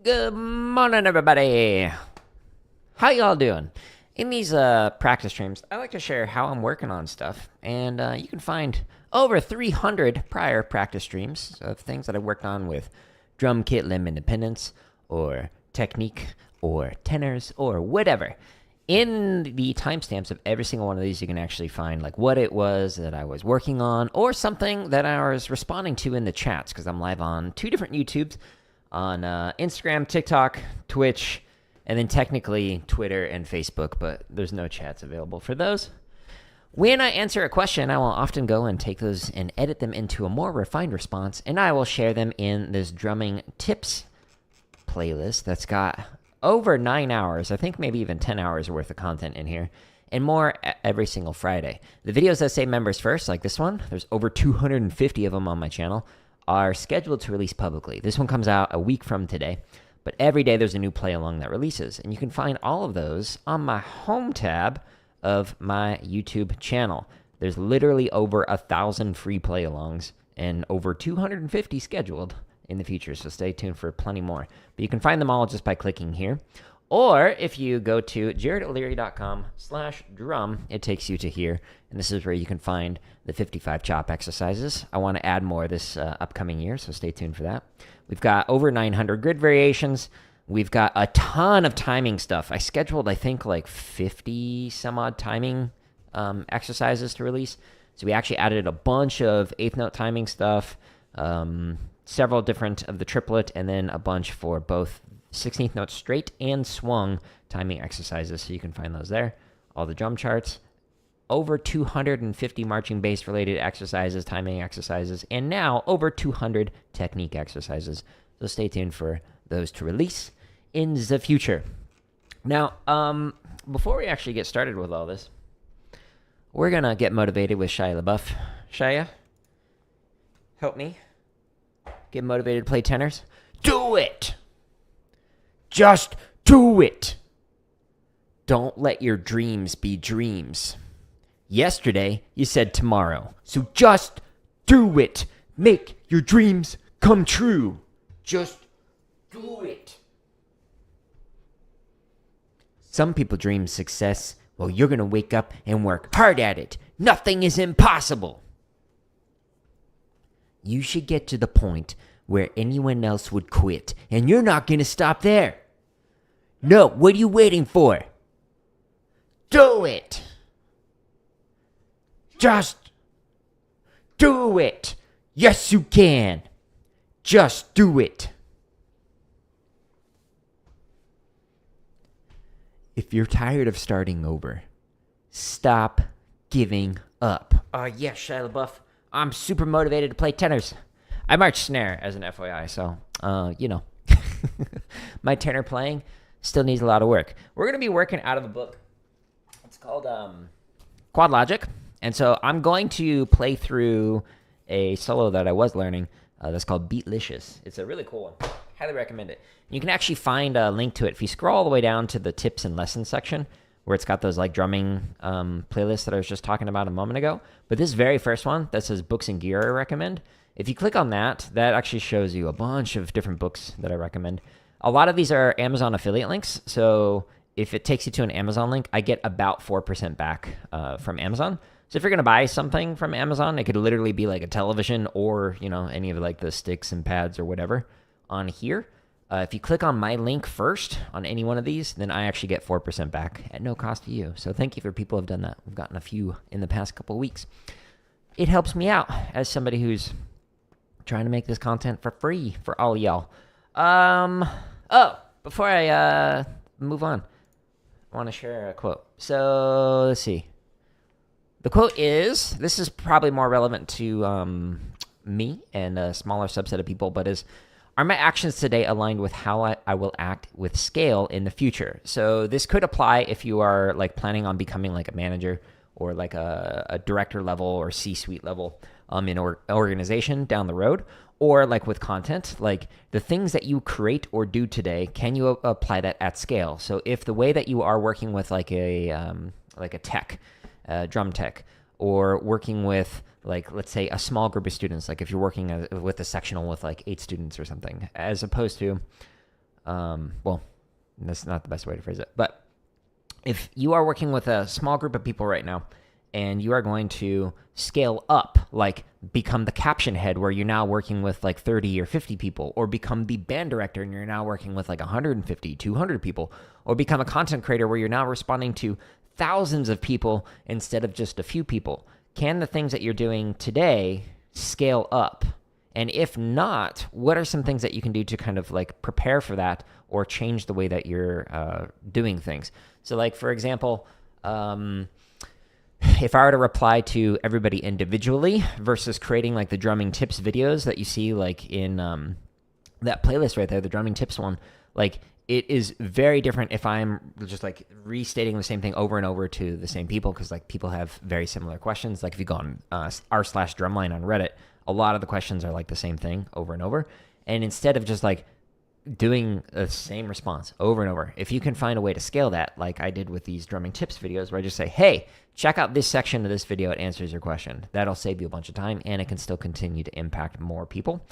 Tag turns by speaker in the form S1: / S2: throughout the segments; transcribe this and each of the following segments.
S1: Good morning, everybody. How y'all doing? In these practice streams, I like to share how I'm working on stuff, and you can find over 300 prior practice streams of things that I worked on with drum kit limb independence, or technique, or tenors, or whatever. In the timestamps of every single one of these, you can actually find like what it was that I was working on, or something that I was responding to in the chats, because I'm live on two different YouTubes, on Instagram, TikTok, Twitch, and then technically Twitter and Facebook, but there's no chats available for those. When I answer a question, I will often go and take those and edit them into a more refined response, and I will share them in this drumming tips playlist that's got over 9 hours, I think maybe even 10 hours worth of content in here, and more every single Friday. The videos that say members first, like this one, there's over 250 of them on my channel, are scheduled to release publicly. This one comes out a week from today, but every day there's a new play along that releases, and you can find all of those on my home tab of my YouTube channel. There's literally over 1,000 free play alongs and over 250 scheduled in the future, so stay tuned for plenty more. But you can find them all just by clicking here. Or if you go to jaredoleary.com/drum, it takes you to here, and this is where you can find the 55 chop exercises. I want to add more this upcoming year, so stay tuned for that. We've got over 900 grid variations. We've got a ton of timing stuff. I scheduled, I think, like 50 some odd timing exercises to release. So we actually added a bunch of eighth note timing stuff, several different of the triplet, and then a bunch for both 16th note straight and swung timing exercises, so you can find those there. All the drum charts, over 250 marching bass related exercises, timing exercises, and now over 200 technique exercises. So stay tuned for those to release in the future. Now, before we actually get started with all this, we're gonna get motivated with Shia LaBeouf. Shia, help me get motivated to play tenors. Do it! Just do it! Don't let your dreams be dreams. Yesterday, you said tomorrow. So just do it. Make your dreams come true. Just do it. Some people dream success. Well, you're going to wake up and work hard at it. Nothing is impossible. You should get to the point where anyone else would quit, and you're not going to stop there. No, what are you waiting for? Do it! Just do it! Yes, you can! Just do it! If you're tired of starting over, stop giving up. Yes, Shia LaBeouf. I'm super motivated to play tenors. I march snare as an FYI, so, my tenor playing still needs a lot of work. We're going to be working out of a book. It's called Quad Logic. And so I'm going to play through a solo that I was learning that's called Beatlicious. It's a really cool one. Highly recommend it. You can actually find a link to it if you scroll all the way down to the tips and lessons section, where it's got those like drumming playlists that I was just talking about a moment ago. But this very first one that says books and gear I recommend, if you click on that, that actually shows you a bunch of different books that I recommend. A lot of these are Amazon affiliate links, so if it takes you to an Amazon link, I get about 4% back from Amazon. So if you're going to buy something from Amazon, it could literally be like a television or, any of like the sticks and pads or whatever on here. If you click on my link first on any one of these, then I actually get 4% back at no cost to you. So thank you for people who have done that. We've gotten a few in the past couple of weeks. It helps me out as somebody who's trying to make this content for free for all y'all. Before I move on, I want to share a quote. So let's see. The quote is, this is probably more relevant to me and a smaller subset of people, but are my actions today aligned with how I will act with scale in the future? So this could apply if you are like planning on becoming like a manager or like a director level or C-suite level in an organization down the road, or like with content, like the things that you create or do today, can you apply that at scale? So if the way that you are working with like a tech, drum tech, or working with like, let's say a small group of students, like if you're working with a sectional with like 8 students or something, as opposed to well, that's not the best way to phrase it, but if you are working with a small group of people right now and you are going to scale up, like become the caption head where you're now working with like 30 or 50 people, or become the band director and you're now working with like 150, 200 people, or become a content creator where you're now responding to thousands of people instead of just a few people, can the things that you're doing today scale up? And if not, what are some things that you can do to kind of like prepare for that or change the way that you're doing things? So like, for example, if I were to reply to everybody individually versus creating like the drumming tips videos that you see like in that playlist right there, the drumming tips one, like it is very different if I'm just like restating the same thing over and over to the same people, because like people have very similar questions. Like if you go on r/drumline on Reddit, a lot of the questions are like the same thing over and over. And instead of just like doing the same response over and over, if you can find a way to scale that, like I did with these drumming tips videos, where I just say, hey, check out this section of this video, it answers your question. That'll save you a bunch of time, and it can still continue to impact more people.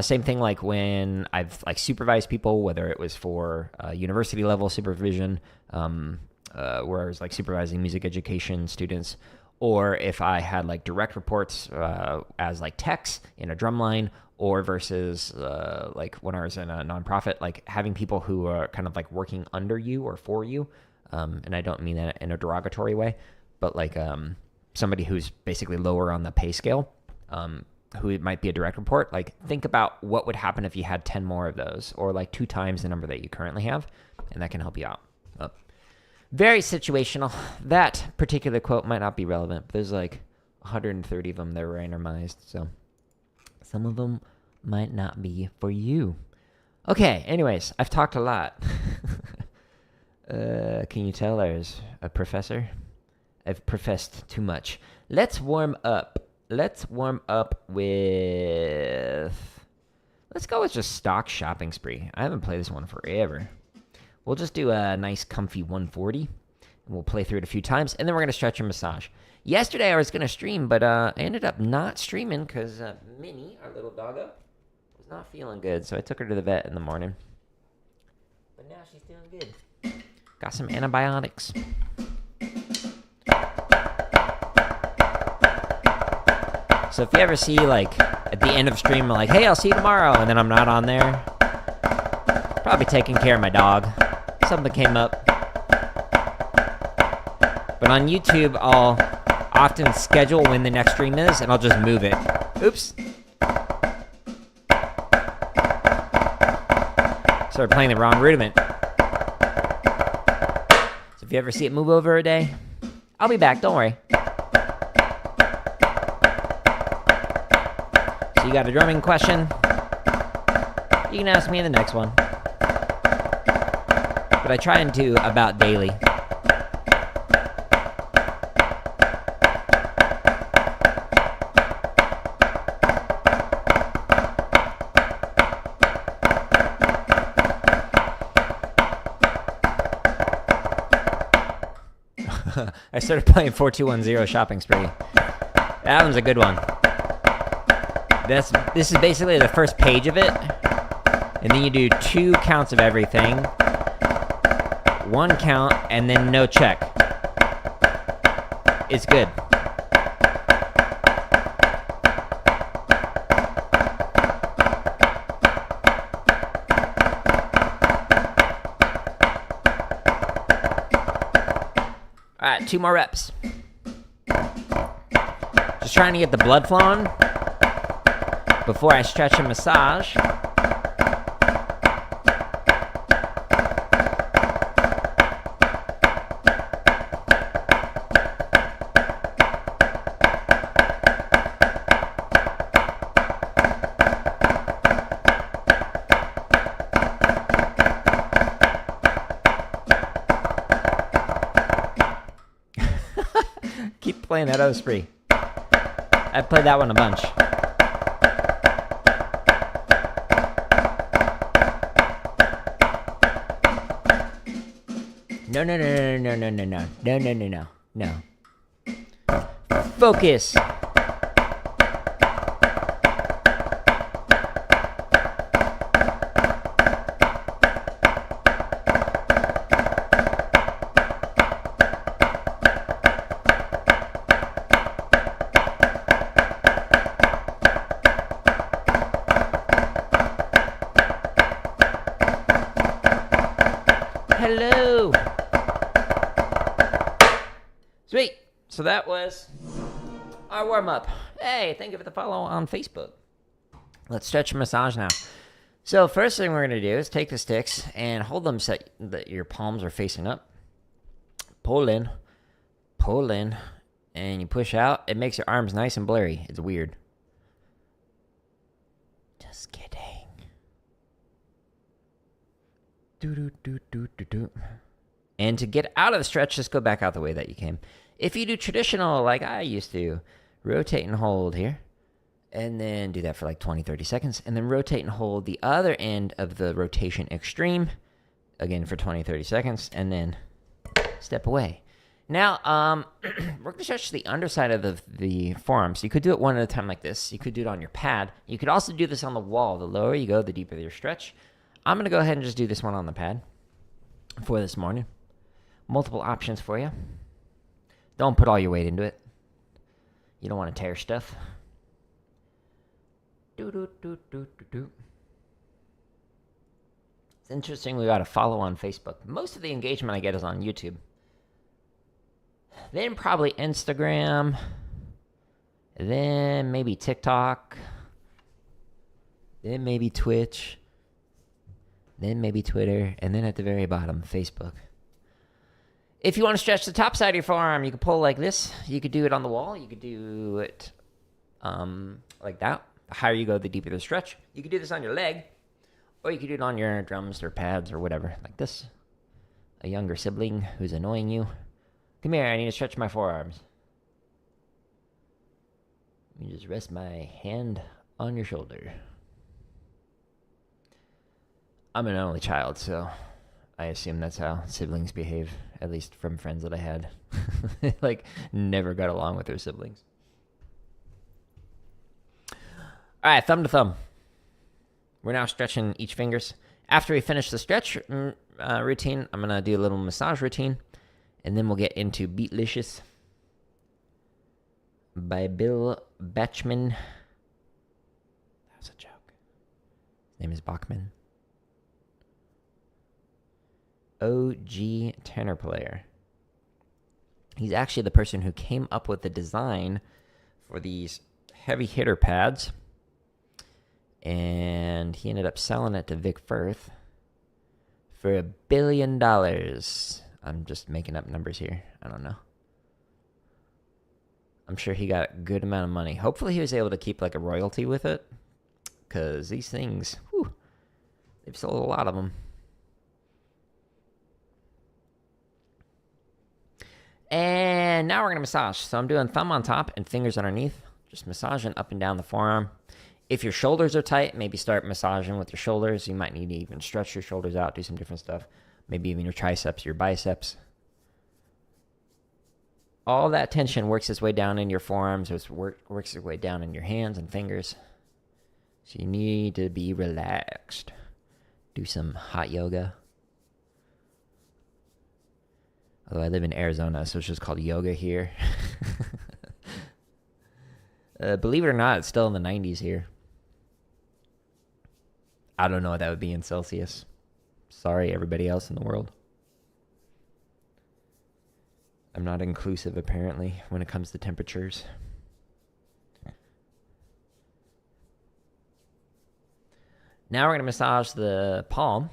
S1: Same thing like when I've like supervised people, whether it was for university level supervision, where I was like supervising music education students, or if I had like direct reports as like techs in a drumline, or versus like when I was in a nonprofit, like having people who are kind of like working under you or for you. And I don't mean that in a derogatory way, but like somebody who's basically lower on the pay scale, who it might be a direct report. Like think about what would happen if you had 10 more of those, or like 2 times the number that you currently have, and that can help you out. Very situational. That particular quote might not be relevant, but there's like 130 of them that were randomized, so some of them might not be for you. Okay, anyways, I've talked a lot. Can you tell there's a professor? I've professed too much. Let's warm up. Let's go with just stock shopping spree. I haven't played this one forever. We'll just do a nice comfy 140, and we'll play through it a few times, and then we're going to stretch and massage. Yesterday I was going to stream, but I ended up not streaming because Minnie, our little doggo, was not feeling good, so I took her to the vet in the morning. But now she's doing good. Got some antibiotics. So if you ever see, like, at the end of stream, like, hey, I'll see you tomorrow, and then I'm not on there, probably taking care of my dog. Something came up. But on YouTube, I'll often schedule when the next stream is, and I'll just move it. Oops. Started playing the wrong rudiment. So if you ever see it move over a day, I'll be back, don't worry. So you got a drumming question, you can ask me in the next one. But I try and do about daily. I started playing 4210 Shopping Spree. That one's a good one. This is basically the first page of it, and then you do 2 counts of everything, 1 count, and then no check. It's good. All right, 2 more reps. Just trying to get the blood flowing before I stretch and massage. Keep playing that other spree. I've played that one a bunch. No. Focus. hello. Sweet. So that was our warm-up. Hey, thank you for the follow on Facebook. Let's stretch and massage now. So first thing we're going to do is take the sticks and hold them so that your palms are facing up. Pull in, and you push out. It makes your arms nice and blurry. It's weird. Just kidding. Do. And to get out of the stretch, just go back out the way that you came. If you do traditional like I used to, rotate and hold here. And then do that for like 20, 30 seconds. And then rotate and hold the other end of the rotation extreme. Again for 20, 30 seconds. And then step away. Now, we're going to stretch the underside of the forearms. You could do it one at a time like this. You could do it on your pad. You could also do this on the wall. The lower you go, the deeper your stretch. I'm going to go ahead and just do this one on the pad for this morning. Multiple options for you. Don't put all your weight into it. You don't want to tear stuff. It's interesting we got a follow on Facebook. Most of the engagement I get is on YouTube. Then probably Instagram. Then maybe TikTok. Then maybe Twitch. Then maybe Twitter. And then at the very bottom, Facebook. If you want to stretch the top side of your forearm, you can pull like this. You could do it on the wall. You could do it like that. The higher you go, the deeper the stretch. You could do this on your leg. Or you could do it on your drums or pads or whatever. Like this. A younger sibling who's annoying you. Come here, I need to stretch my forearms. Let me just rest my hand on your shoulder. I'm an only child, so I assume that's how siblings behave, at least from friends that I had. Like, never got along with their siblings. All right, thumb to thumb. We're now stretching each fingers. After we finish the stretch routine, I'm going to do a little massage routine. And then we'll get into Beatlicious by Bill Batchman. That was a joke. His name is Bachman. OG tenor player. He's actually the person who came up with the design for these heavy hitter pads. And he ended up selling it to Vic Firth for $1 billion. I'm just making up numbers here. I don't know. I'm sure he got a good amount of money. Hopefully he was able to keep like a royalty with it. Because these things, whew, they've sold a lot of them. And now we're going to massage. So I'm doing thumb on top and fingers underneath. Just massaging up and down the forearm. If your shoulders are tight, maybe start massaging with your shoulders. You might need to even stretch your shoulders out, do some different stuff. Maybe even your triceps, your biceps. All that tension works its way down in your forearms. It works its way down in your hands and fingers. So you need to be relaxed. Do some hot yoga. Although I live in Arizona, so it's just called yoga here. Believe it or not, it's still in the 90s here. I don't know what that would be in Celsius. Sorry, everybody else in the world. I'm not inclusive, apparently, when it comes to temperatures. Now we're going to massage the palm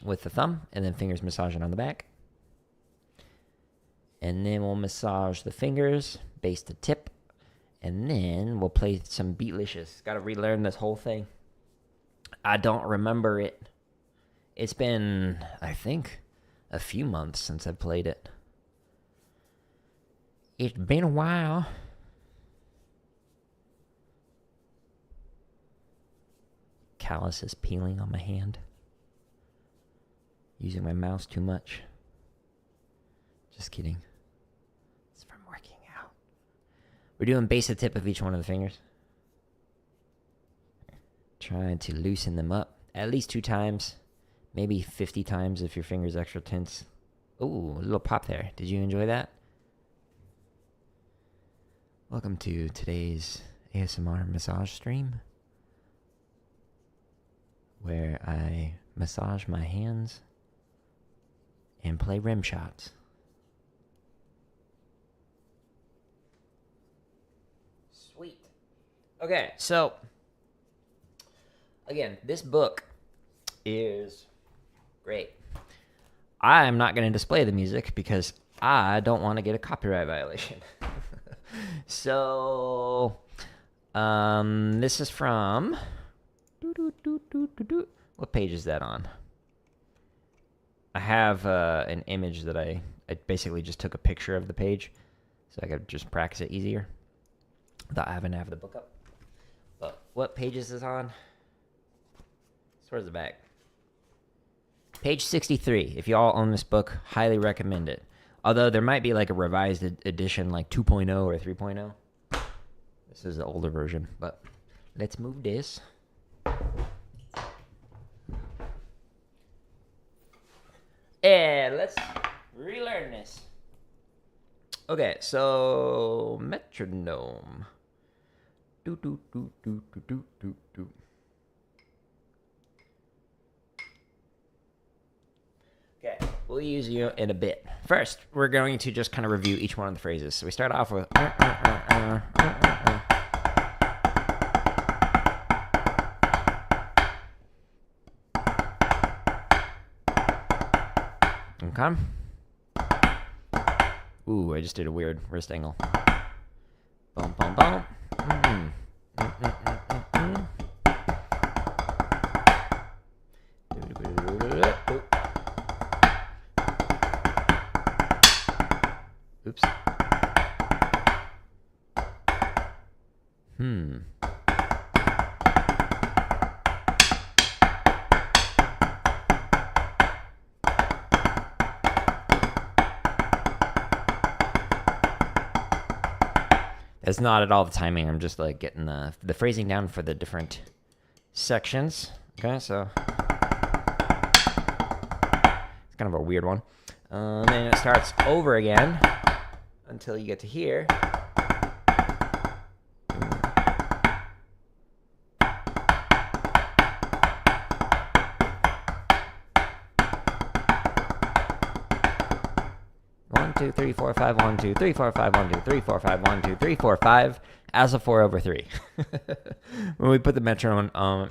S1: with the thumb, and then fingers massaging on the back. And then we'll massage the fingers, base to tip. And then we'll play some Beatlicious. Got to relearn this whole thing. I don't remember it. It's been, I think, a few months since I've played it. It's been a while. Callus is peeling on my hand. Using my mouse too much. Just kidding. It's from working out. We're doing base to tip of each one of the fingers. Trying to loosen them up at least 2 times. Maybe 50 times if your finger's extra tense. Ooh, a little pop there. Did you enjoy that? Welcome to today's ASMR massage stream, where I massage my hands and play rim shots. Sweet. Okay, so again, this book is great. I'm not going to display the music because I don't want to get a copyright violation. So, this is from... What page is that on? I have an image that I basically just took a picture of the page so I could just practice it easier without having to have the book up. But what page is this on? Towards the back. Page 63. If you all own this book, highly recommend it. Although there might be like a revised edition like 2.0 or 3.0. This is the older version, but let's move this. And let's relearn this. Okay, so metronome. Do do do do do do do do. Okay, we'll use you in a bit. First, we're going to just kind of review each one of the phrases. So we start off with okay. Ooh, I just did a weird wrist angle. Boom, boom, boom. Oops. It's not at all the timing. I'm just like getting the phrasing down for the different sections. Okay, so it's kind of a weird one. Then it starts over again until you get to here. One, two, three, four, five. 1, 2, 3, 4, 5. 1, 2, 3, 4, 5. 1, 2, 3, 4, 5. As a 4/3. When we put the metronome on,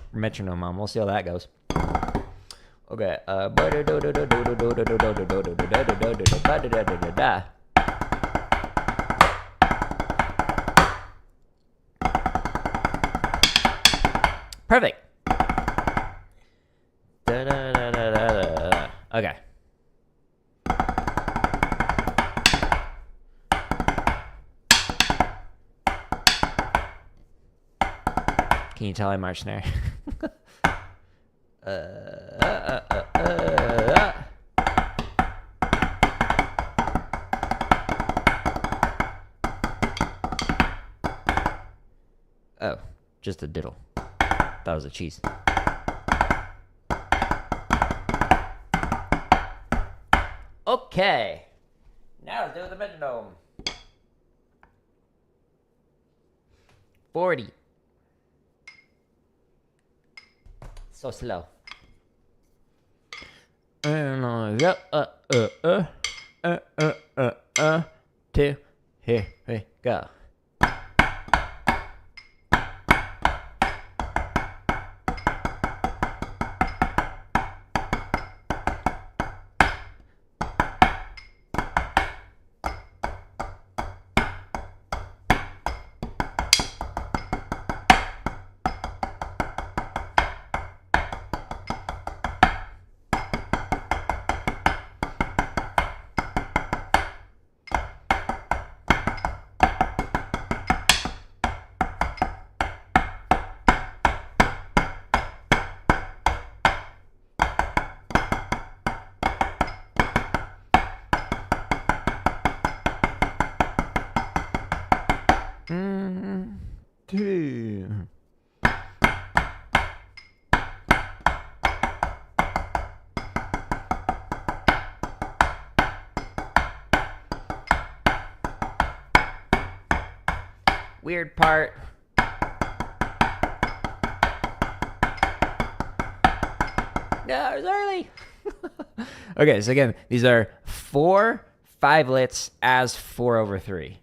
S1: we'll see how that goes. Okay. Perfect. Okay. Can you tell I march snare? Oh, just a diddle. That was a cheese. Okay. Now let's do the metronome. 40. So slow. And two, here we go. Two. Weird part. No, it was early. Okay, so again, these are 4 5-lets as 4/3.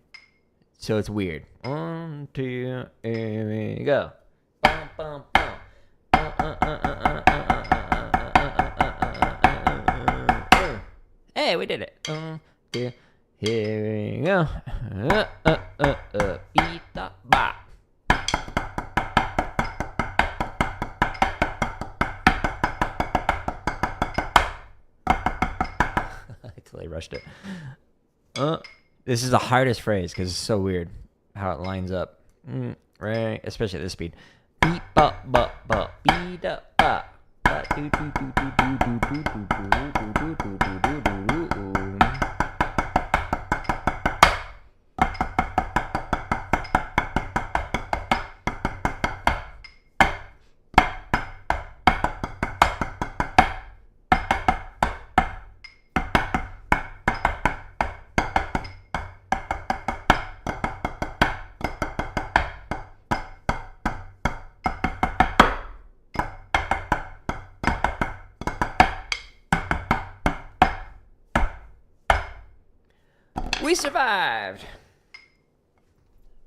S1: So it's weird. 1, 2, here we go. Bum, bum, bum. Hey, we did it. 1, 2, here we go. Beat the bop. I totally rushed it. This is the hardest phrase because it's so weird how it lines up. Right, especially at this speed. Beat bop bop bop beat up bop. We survived.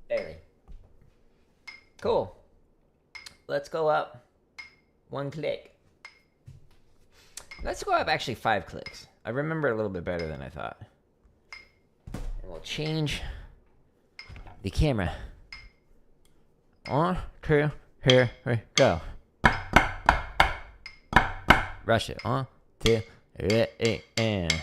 S1: Barely. Cool. Let's go up 1 click. Let's go up actually 5 clicks. I remember a little bit better than I thought. And we'll change the camera. 1, 2, here we go. Rush it. 1, 2, 3, and.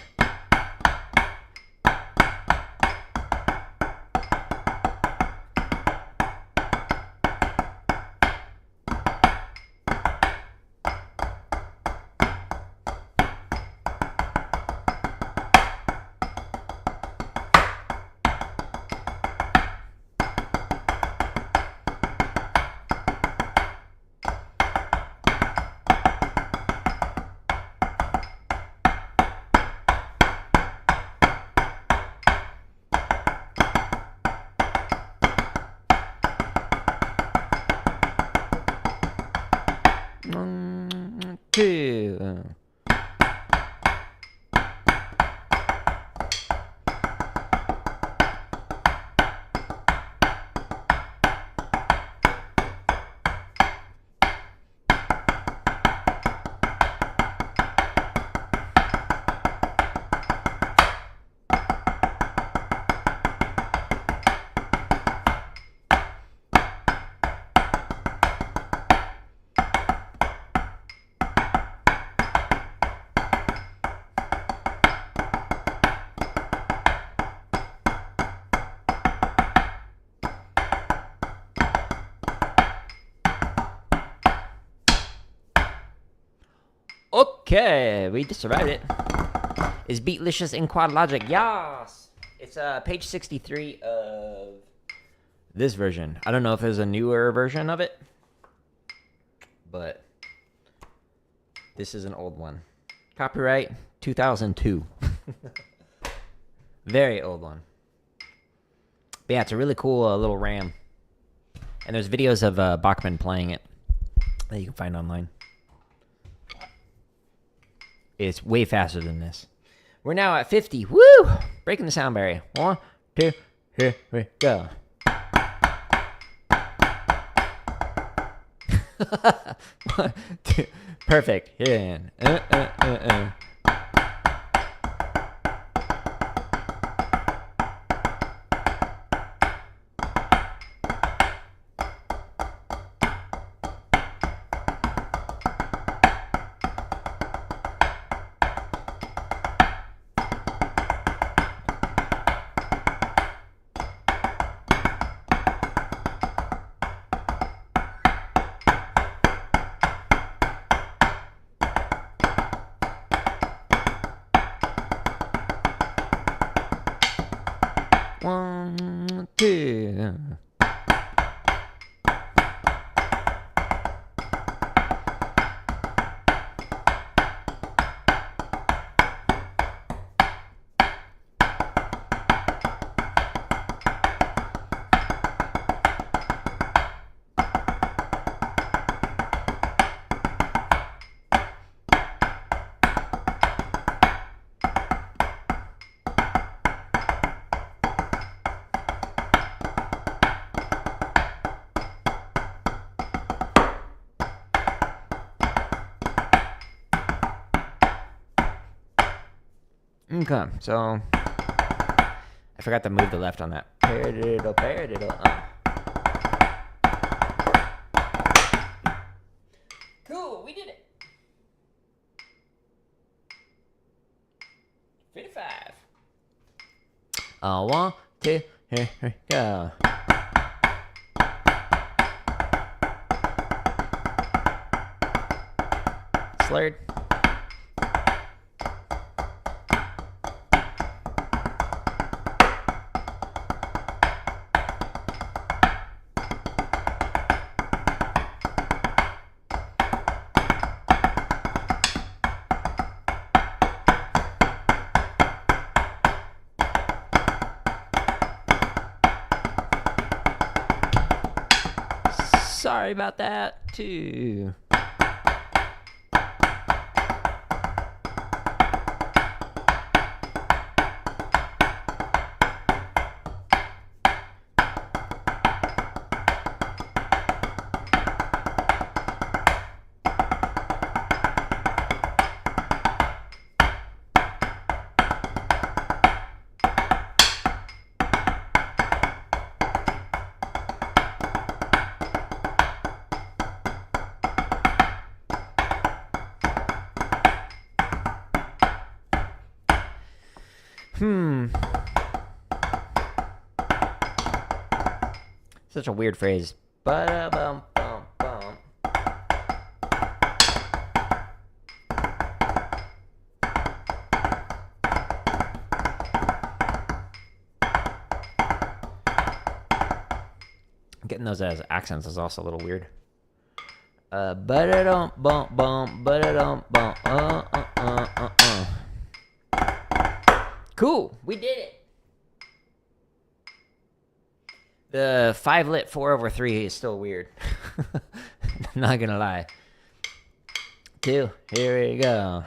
S1: Okay, we just survived it. Is Beatlicious in Quad Logic? Yes! It's page 63 of this version. I don't know if there's a newer version of it, but this is an old one. Copyright 2002. Very old one. But yeah, it's a really cool little RAM. And there's videos of Bachman playing it that you can find online. It's way faster than this. We're now at 50. Woo! Breaking the sound barrier. 1, 2, here we go. One, two. Perfect. Yeah. One, two. come. So I forgot to move the left on that. Paradiddle, paradiddle. Cool, we did it. 55. 1, 2, here we go. Slurred. Sorry about that, too. Such a weird phrase. Ba-da-bum-bum-bum. Getting those as accents is also a little weird. Ba-da-dum-bum-bum, ba-da-dum-bum, Cool, we did it. The 5 lit 4/3 is still weird. Not gonna lie. 2, here we go.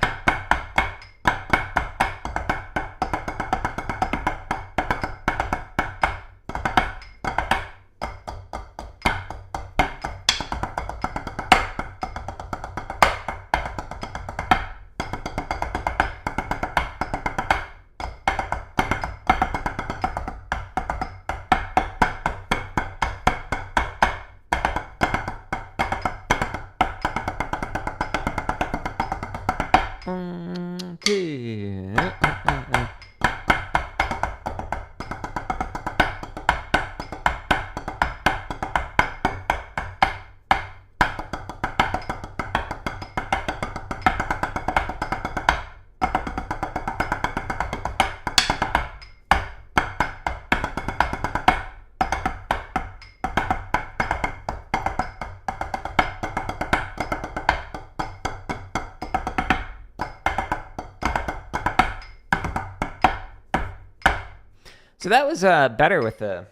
S1: So that was better with the...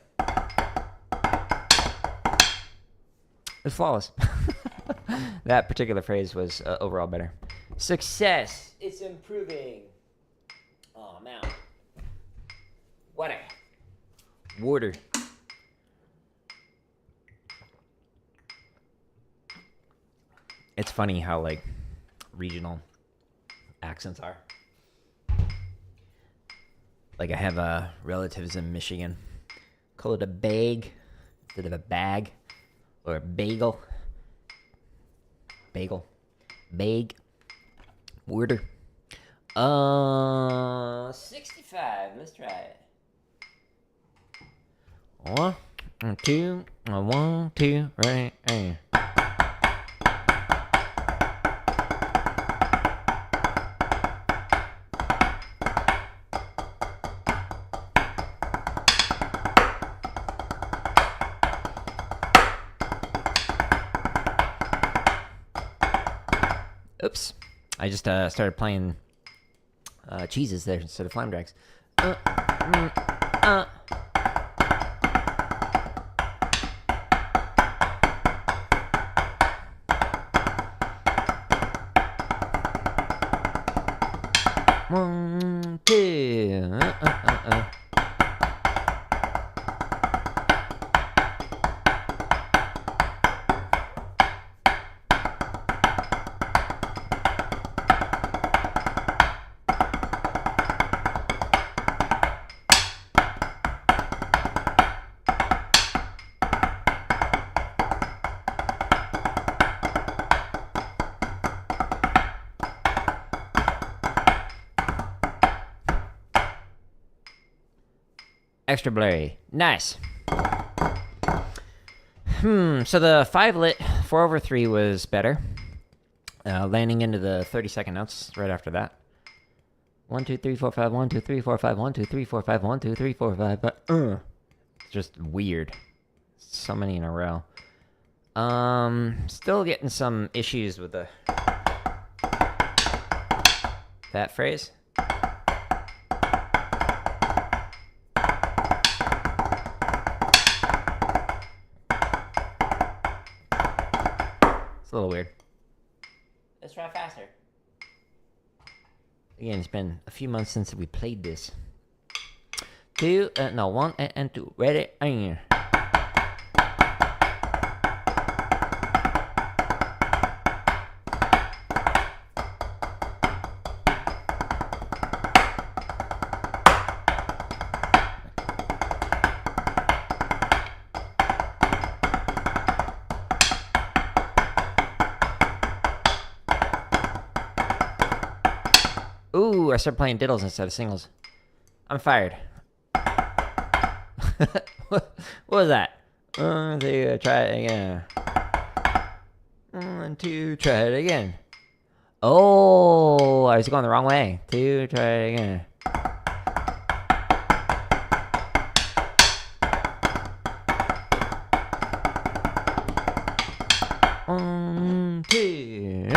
S1: It's flawless. That particular phrase was overall better. Success. It's improving. Oh, man. Water. Water. It's funny how, like, regional accents are. Like, I have relatives in Michigan. Call it a bag instead of a bag. Or a bagel. Bagel. Bag. Water. 65. Let's try it. 1, 2, 1, 2, right. Oops. I just started playing cheeses there instead of flam drags. One, two. extra blurry. Nice. So the 5-lit 4/3 was better. Landing into the 30-second notes right after that. 1, 2, 3, 4, 5, 1, 2, 3, 4, 5, 1, 2, 3, 4, 5, 1, 2, 3, 4, 5, but just weird. So many in a row. Still getting some issues with the that phrase. It's a little weird. Let's try faster. Again, it's been a few months since we played this. 1 and 2. Ready? Ooh, I started playing diddles instead of singles. I'm fired. What was that? 1, 2, try it again. 1, 2, try it again. Oh, I was going the wrong way. 2, try it again. One, two.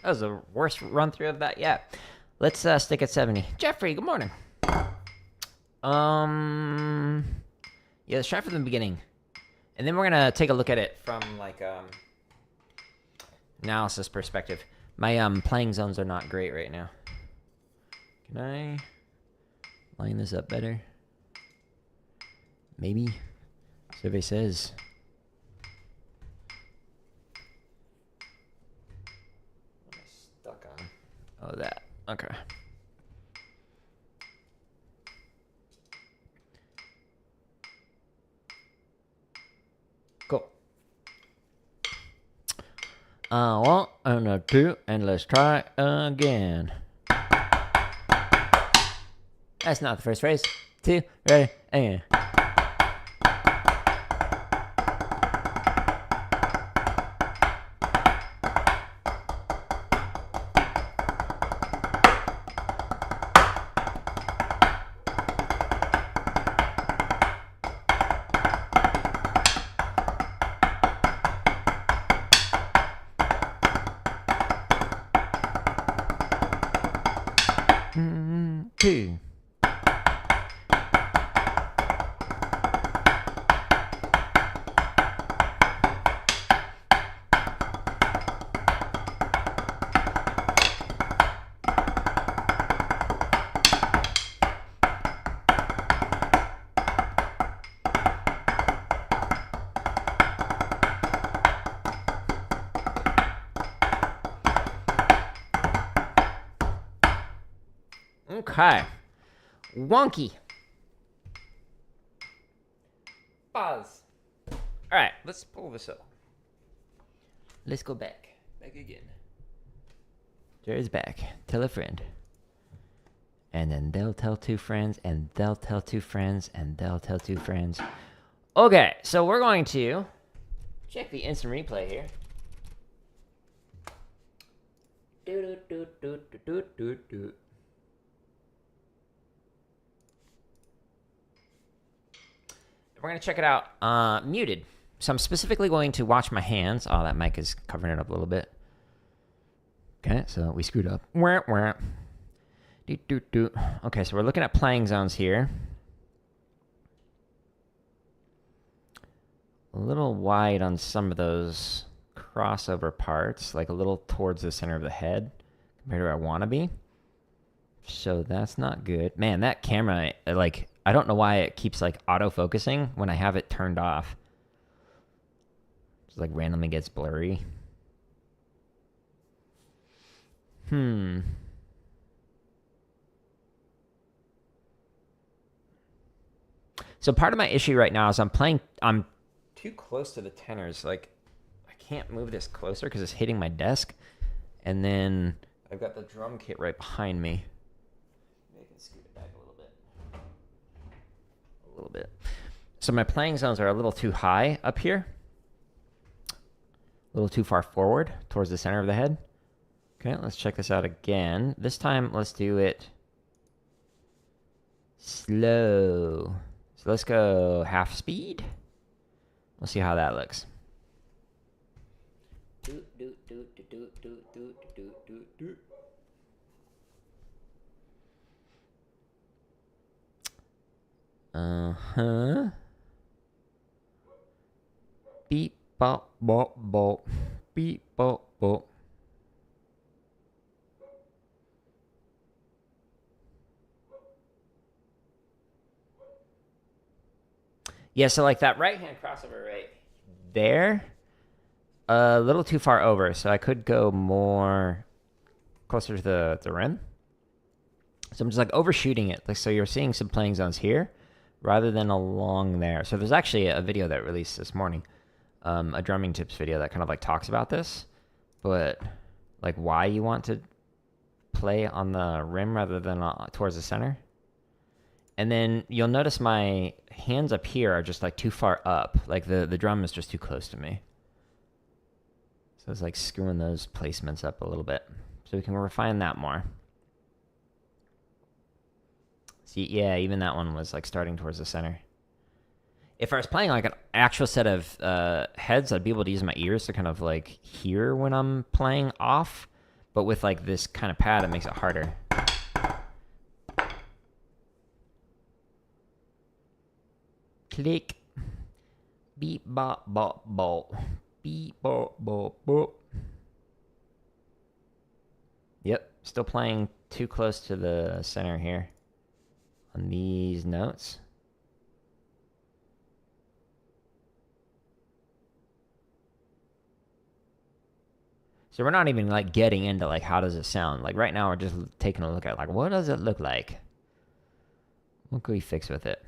S1: That was the worst run through of that yet. Let's stick at 70. Jeffrey, good morning. Yeah, let's try from the beginning. And then we're gonna take a look at it from like analysis perspective. My playing zones are not great right now. Can I line this up better? Maybe. Survey says. Oh, that. Okay. Cool. 1 and 2, and let's try again. That's not the first phrase. 2, ready, again. Two. Okay. Wonky. Pause. Alright, let's pull this up. Let's go back. Back again. Jared's back. Tell a friend. And then they'll tell 2 friends, and they'll tell 2 friends, and they'll tell 2 friends. Okay, so we're going to check the instant replay here. We're going to check it out muted. So I'm specifically going to watch my hands. Oh, that mic is covering it up a little bit. Okay, so we screwed up. Okay, so we're looking at playing zones here. A little wide on some of those crossover parts, like a little towards the center of the head compared to where I want to be. So that's not good. Man, that camera, like, I don't know why it keeps like auto-focusing when I have it turned off. So like randomly gets blurry. So part of my issue right now is I'm too close to the tenors. Like, I can't move this closer because it's hitting my desk. And then I've got the drum kit right behind me. Maybe I can scoot it back a little bit. A little bit. So my playing zones are a little too high up here. A little too far forward towards the center of the head. Okay, let's check this out again. This time, let's do it slow. So let's go half speed. We'll see how that looks. Beep, bop, bop, bop. Beep, bop, bop. Yeah, so like that right-hand crossover right there, a little too far over, so I could go more closer to the rim. So I'm just like overshooting it. Like, so you're seeing some playing zones here rather than along there. So there's actually a video that released this morning, a drumming tips video that kind of like talks about this, but like why you want to play on the rim rather than towards the center. And then you'll notice my hands up here are just like too far up. Like the drum is just too close to me. So it's like screwing those placements up a little bit. So we can refine that more. See, yeah, even that one was like starting towards the center. If I was playing like an actual set of heads, I'd be able to use my ears to kind of like hear when I'm playing off. But with like this kind of pad, it makes it harder. Click. Beep, bop, bop, bop. Beep, bop, bop, bop. Yep, still playing too close to the center here on these notes. So we're not even like getting into like how does it sound. Like right now we're just taking a look at like what does it look like? What can we fix with it?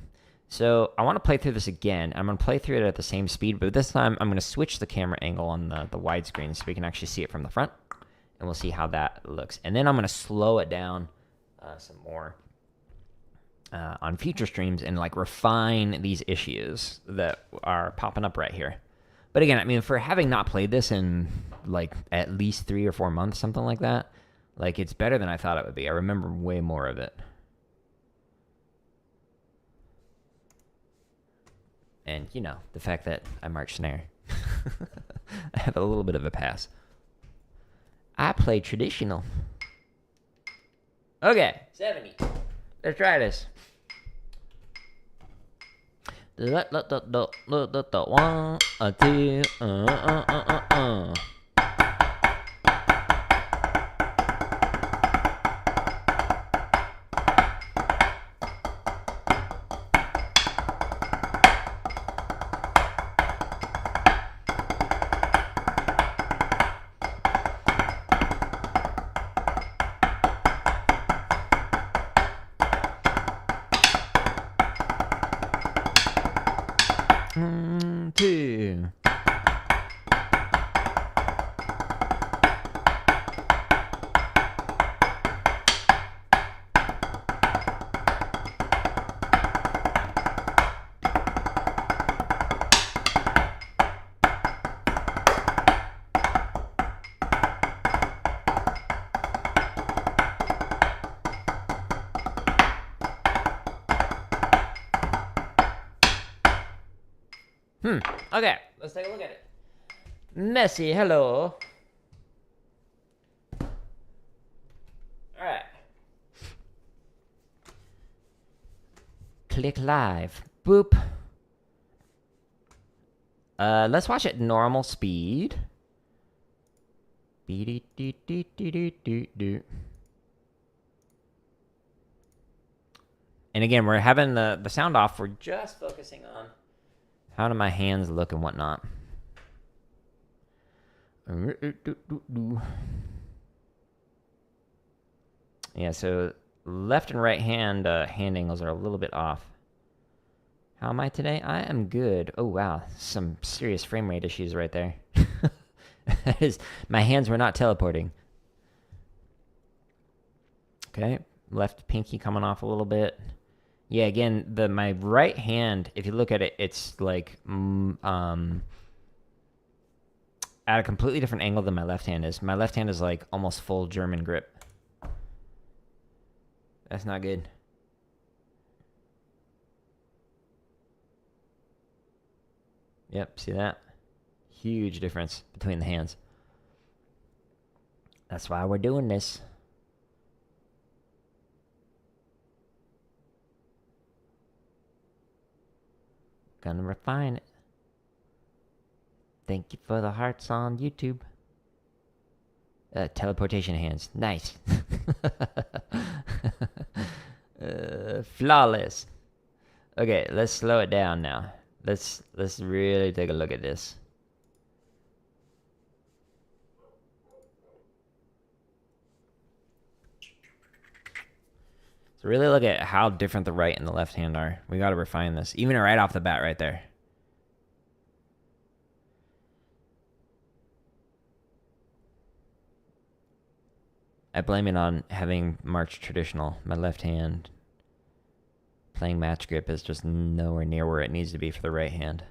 S1: So I want to play through this again. I'm going to play through it at the same speed, but this time I'm going to switch the camera angle on the widescreen so we can actually see it from the front, and we'll see how that looks. And then I'm going to slow it down some more on future streams and like refine these issues that are popping up right here. But again, I mean, for having not played this in like at least 3 or 4 months, something like that, like it's better than I thought it would be. I remember way more of it. And, you know, the fact that I march snare. I have a little bit of a pass. I play traditional. Okay, 70. Let's try this. 1, 2, Okay, let's take a look at it. Messy, hello. All right. Click live. Boop. Let's watch it normal speed. And again, we're having the sound off. We're just focusing on how do my hands look and whatnot. Yeah, so left and right hand hand angles are a little bit off. How am I today? I am good. Oh, wow. Some serious frame rate issues right there. My hands were not teleporting. Okay, left pinky coming off a little bit. Yeah, again, my right hand, if you look at it, it's like at a completely different angle than my left hand is. My left hand is like almost full German grip. That's not good. Yep, see that? Huge difference between the hands. That's why we're doing this. Gonna refine it. Thank you for the hearts on YouTube. Teleportation hands. Nice. Flawless. Okay, let's slow it down now. Let's really take a look at this. So really look at how different the right and the left hand are. We got to refine this, even right off the bat right there. I blame it on having marched traditional. My left hand playing match grip is just nowhere near where it needs to be for the right hand.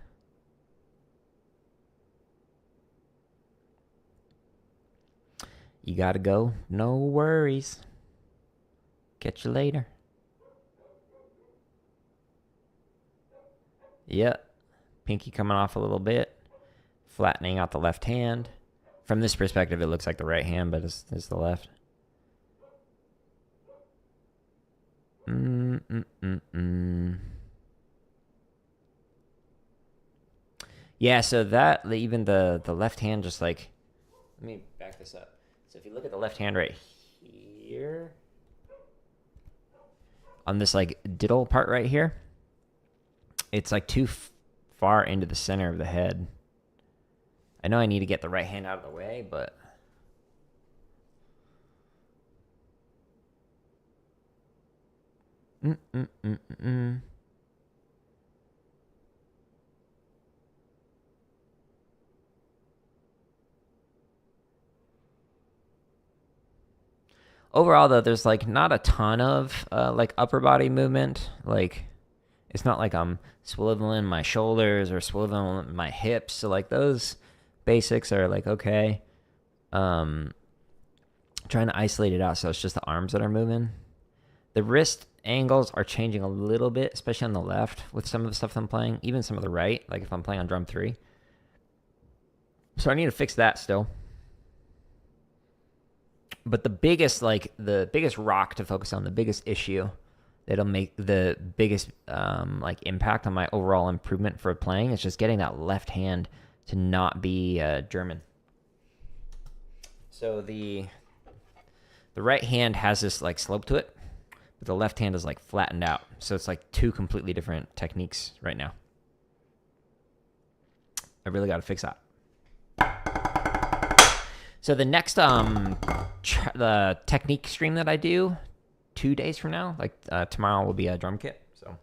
S1: You gotta go. No worries. Catch you later. Yep. Pinky coming off a little bit. Flattening out the left hand. From this perspective, it looks like the right hand, but it's the left. Yeah, so that, even the left hand just like... Let me back this up. So if you look at the left hand right here... On this like diddle part right here, it's like too far into the center of the head. I know I need to get the right hand out of the way, but overall, though, there's like not a ton of like upper body movement. Like, it's not like I'm swiveling my shoulders or swiveling my hips. So like those basics are like okay. Trying to isolate it out so it's just the arms that are moving. The wrist angles are changing a little bit, especially on the left with some of the stuff I'm playing. Even some of the right, like if I'm playing on drum 3. So I need to fix that still. But the biggest rock to focus on, the biggest issue that'll make the biggest like impact on my overall improvement for playing is just getting that left hand to not be German. So the right hand has this like slope to it, but the left hand is like flattened out. So it's like two completely different techniques right now. I really got to fix that. So the next the technique stream that I do 2 days from now, like tomorrow will be a drum kit. So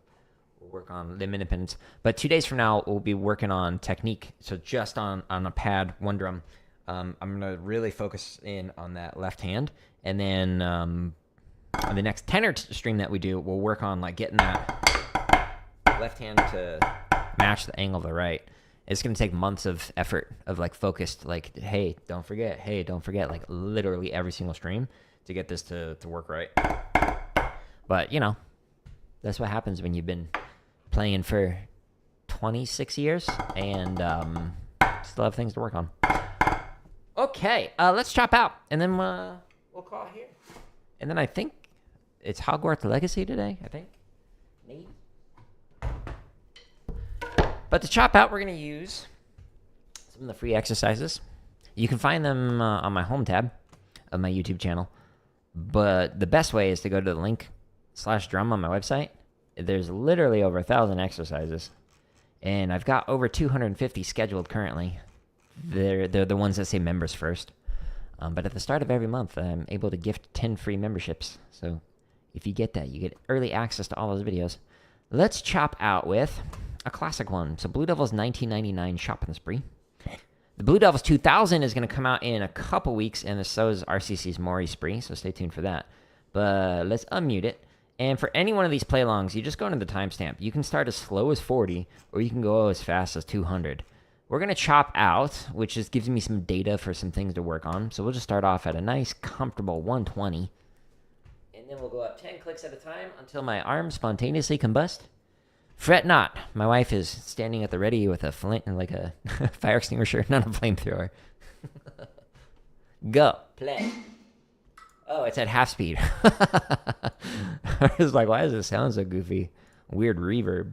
S1: we'll work on limb independence. But 2 days from now, we'll be working on technique. So just on a pad, one drum. I'm going to really focus in on that left hand. And then on the next tenor stream that we do, we'll work on like getting that left hand to match the angle of the right. It's going to take months of effort of like focused, like, hey, don't forget, like literally every single stream to get this to work right. But, you know, that's what happens when you've been playing for 26 years and still have things to work on. Okay, let's chop out and then we'll call it here. And then I think it's Hogwarts Legacy today, I think. Maybe. But to chop out, we're going to use some of the free exercises. You can find them on my home tab of my YouTube channel. But the best way is to go to the link/drum on my website. There's literally over 1,000 exercises. And I've got over 250 scheduled currently they're the ones that say members first. But at the start of every month, I'm able to gift 10 free memberships. So if you get that, you get early access to all those videos. Let's chop out with a classic one. So Blue Devil's 1999 Shopping Spree. The Blue Devils 2000 is going to come out in a couple weeks, and so is RCC's Maury Spree, so stay tuned for that. But let's unmute it. And for any one of these play-alongs, you just go into the timestamp. You can start as slow as 40, or you can go as fast as 200. We're going to chop out, which just gives me some data for some things to work on. So we'll just start off at a nice, comfortable 120. And then we'll go up 10 clicks at a time until my arms spontaneously combust. Fret not. My wife is standing at the ready with a flint and like a fire extinguisher, not a flamethrower. Go. Play. Oh, it's at half speed. I was like, why does it sound so goofy? Weird reverb.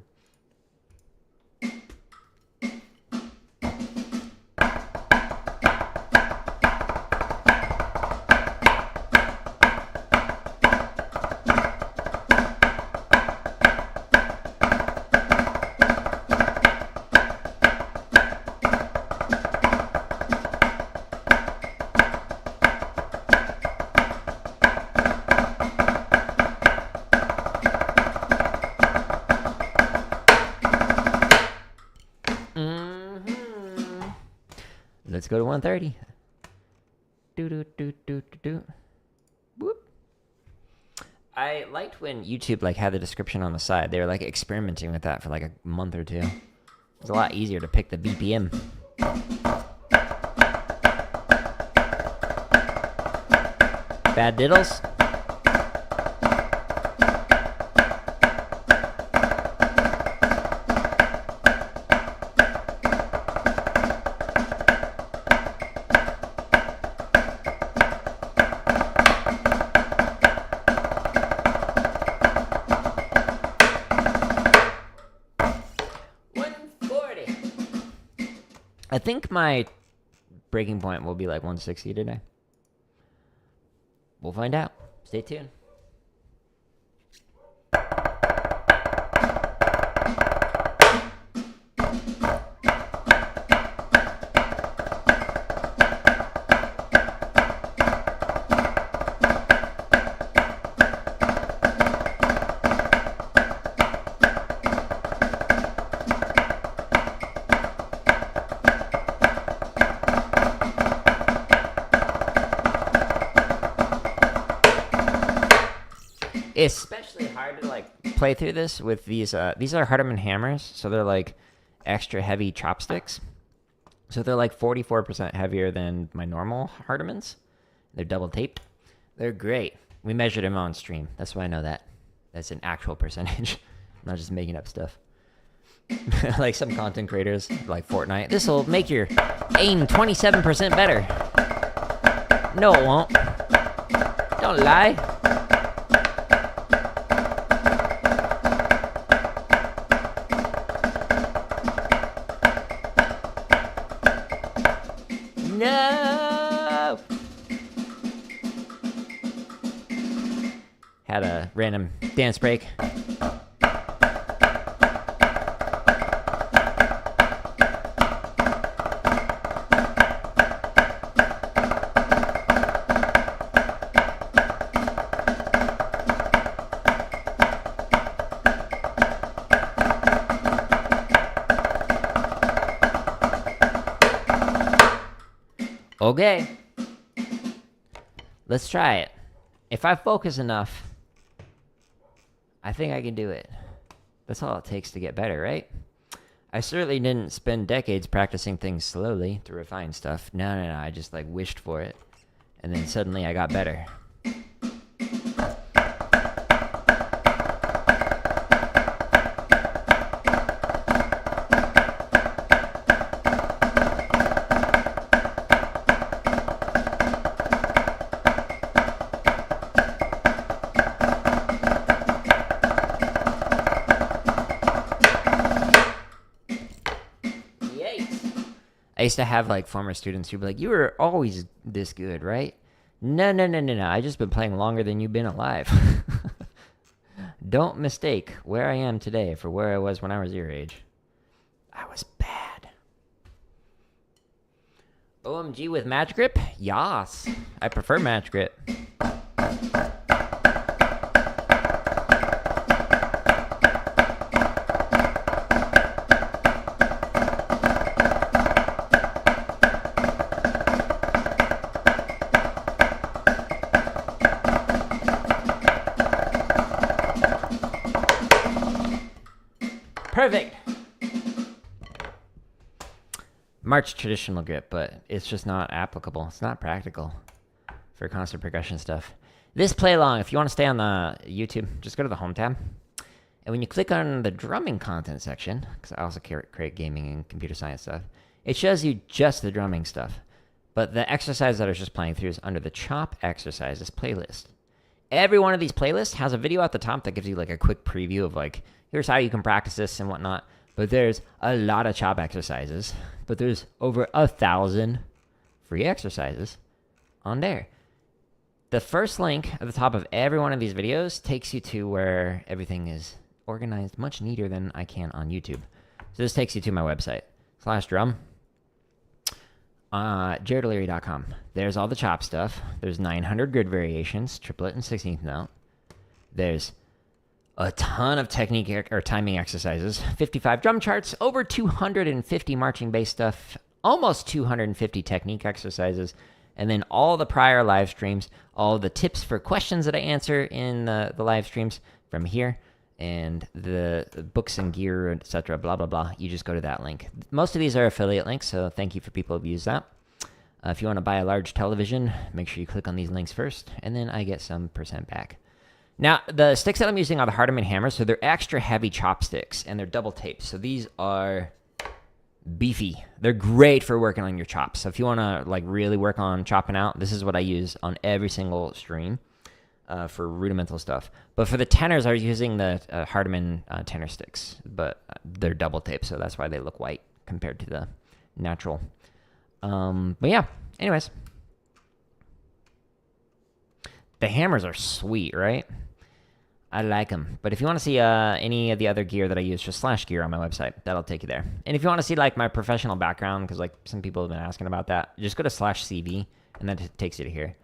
S1: Let's go to 130. Do. Whoop. I liked when YouTube like had the description on the side. They were like experimenting with that for like a month or two. It was a lot easier to pick the BPM. Bad diddles. I think my breaking point will be like 160 today. We'll find out. Stay tuned. Especially hard to like play through this with these are Hardeman hammers, so they're like extra heavy chopsticks. So they're like 44% heavier than my normal Hardemans. They're double taped. They're great. We measured them on stream. That's why I know that. That's an actual percentage. I'm not just making up stuff. Like some content creators like Fortnite. This will make your aim 27% better. No, it won't. Don't lie. No! Had a random dance break. Okay, let's try it. If I focus enough, I think I can do it. That's all it takes to get better, right? I certainly didn't spend decades practicing things slowly to refine stuff. No, I just like wished for it. And then suddenly I got better. I used to have like former students who'd be like, "You were always this good, right?" No. I just been playing longer than you've been alive. Don't mistake where I am today for where I was when I was your age. I was bad. OMG with match grip? Yas. I prefer match grip. Perfect. March traditional grip, but it's just not applicable. It's not practical for concert percussion stuff. This play along, if you want to stay on the YouTube, just go to the home tab. And when you click on the drumming content section, because I also create gaming and computer science stuff, it shows you just the drumming stuff. But the exercise that I was just playing through is under the chop exercises playlist. Every one of these playlists has a video at the top that gives you like a quick preview of like, here's how you can practice this and whatnot. But there's a lot of chop exercises. But there's over 1,000 free exercises on there. The first link at the top of every one of these videos takes you to where everything is organized much neater than I can on YouTube. So this takes you to my website, /drum, jaredleary.com. There's all the chop stuff. There's 900 grid variations, triplet and 16th note. There's a ton of technique or timing exercises, 55 drum charts, over 250 marching bass stuff, almost 250 technique exercises, and then all the prior live streams, all the tips for questions that I answer in the live streams from here, and the books and gear, etc., blah, blah, blah. You just go to that link. Most of these are affiliate links, so thank you for people who've used that. If you want to buy a large television, make sure you click on these links first, and then I get some % back. Now, the sticks that I'm using are the Hardeman hammers, so they're extra heavy chopsticks, and they're double taped. So these are beefy. They're great for working on your chops. So if you want to like really work on chopping out, this is what I use on every single stream for rudimental stuff. But for the tenors, I was using the Hardeman tenor sticks, but they're double taped, so that's why they look white compared to the natural. But yeah, anyways. The hammers are sweet, right? I like them. But if you want to see any of the other gear that I use, just /gear on my website. That'll take you there. And if you want to see like my professional background, because like some people have been asking about that, just go to /CV, and that takes you to here.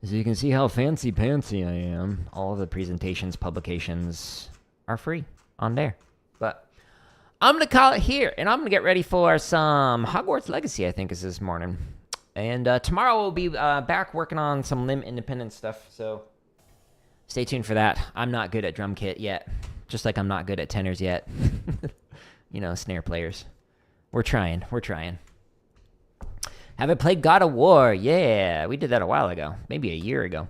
S1: So you can see how fancy-pantsy I am. All of the presentations, publications are free on there. But I'm going to call it here, and I'm going to get ready for some Hogwarts Legacy, I think is this morning. And tomorrow we'll be back working on some limb independent stuff, so stay tuned for that. I'm not good at drum kit yet, just like I'm not good at tenors yet. You know, snare players. We're trying. Have I played God of War? Yeah, we did that a while ago, maybe a year ago.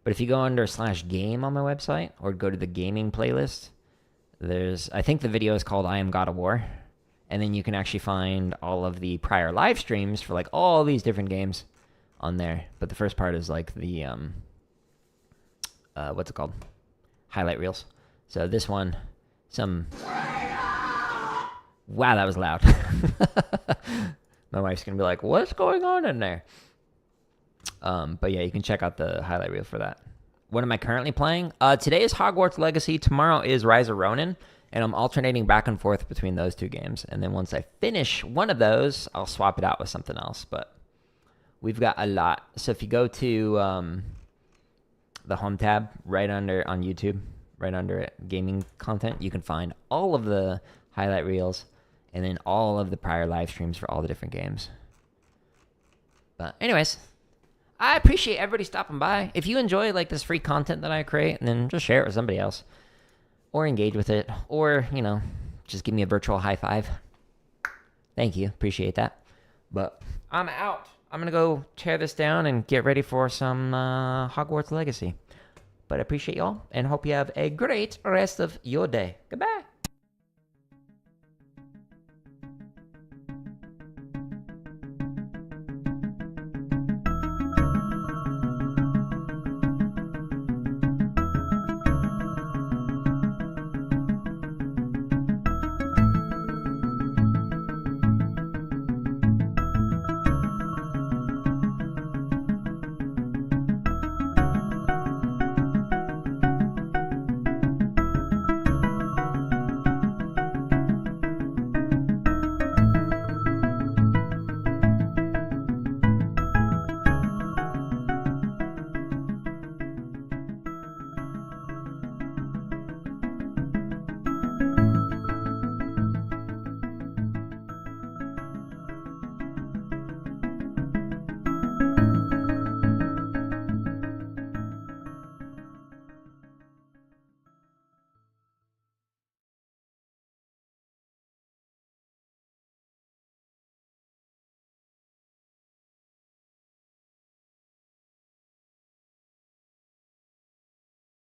S1: But if you go under /game on my website, or go to the gaming playlist, I think the video is called I Am God of War. And then you can actually find all of the prior live streams for like all these different games on there. But the first part is like the, what's it called? Highlight reels. So this one, wow, that was loud. My wife's going to be like, what's going on in there? But yeah, you can check out the highlight reel for that. What am I currently playing? Today is Hogwarts Legacy. Tomorrow is Rise of Ronin. And I'm alternating back and forth between those two games. And then once I finish one of those, I'll swap it out with something else. But we've got a lot. So if you go to the home tab right under on YouTube, right under it, gaming content, you can find all of the highlight reels and then all of the prior live streams for all the different games. But anyways, I appreciate everybody stopping by. If you enjoy like this free content that I create, then just share it with somebody else. Or engage with it, or, you know, just give me a virtual high five. Thank you. Appreciate that. But I'm out. I'm going to go tear this down and get ready for some Hogwarts Legacy. But I appreciate y'all and hope you have a great rest of your day. Goodbye.